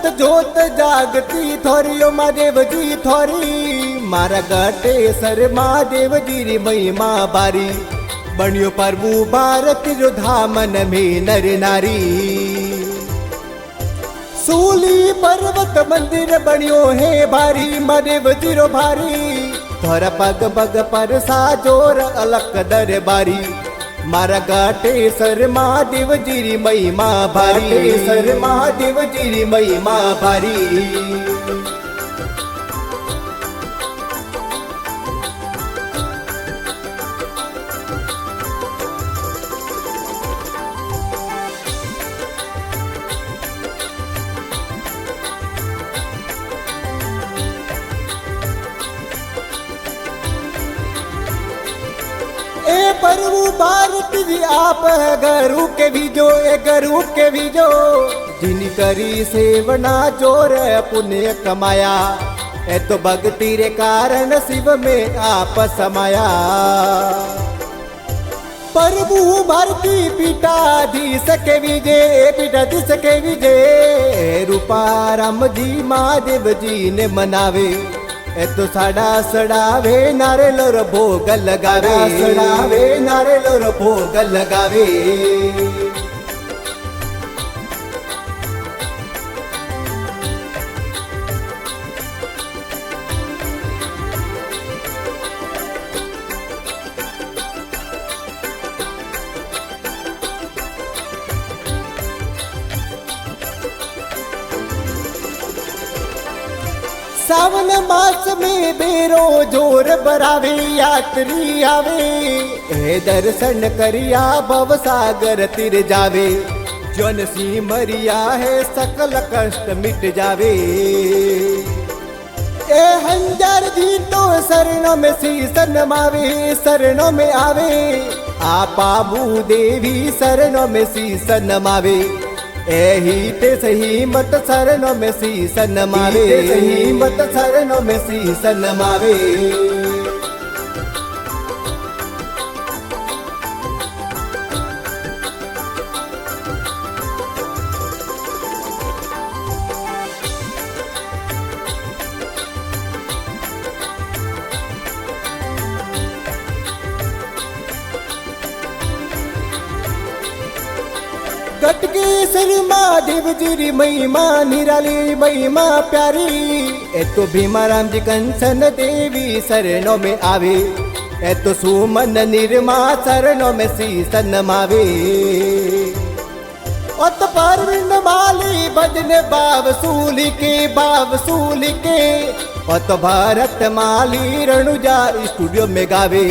જોત જોત જાગતી થોરીઓ મહાદેવજી થોરી મારા ગટેસર મહાદેવજી રી મહિમા ભારી બન્યો પ્રભુ ભારત જો ધામન में नर नारी सूली पर्वत मंदिर बन्यो है भारी महादेवजी रो भारी थोड़ा पग पग पर साजोर अलग दरबारी मारा गटेसर महादेवजी री महिमा भारी गटेसर महादेवजी री महिमा भारी ए प्रभु भारत जी आप गरु के बीजो ए गरु के बीजो जिन करी सेवना जोर पुण्य कमाया ए तो भक्ति रे कारण शिव में आप समाया प्रभु भारती पीठाधीश के विजय पीठाधीश के विजय रूपा राम जी महादेव जी ने मनावे ए तो साड़ा सड़ावे नारेलो रो भोग लगावे सड़ावे नारेलो रो भोग लगावे सावन मास में बेरो जोर बरावे यात्री आवे ए दर्शन करिया भव सागर तिर जावे जन सी मरिया है सकल कष्ट मिट जावे ए हंजार जी तो शरणों में शीसन मावे शरणों में आवे आपा भूदेवी शरणों में शीसन मावे एही ते सही मत शरणों में शीसन मावे सही मत शरणों में शीसन मावे गटकेसर महादेवजी री महिमा निराली महिमा प्यारी ए तो भीमाराम जी कंचन देवी शरणों में आवे ए तो सुमन निर्मा शरणों में शीसन मावे अत परविंद माली भजन बावसूली के अत भारत माली रणुजा स्टूडियो में गावे।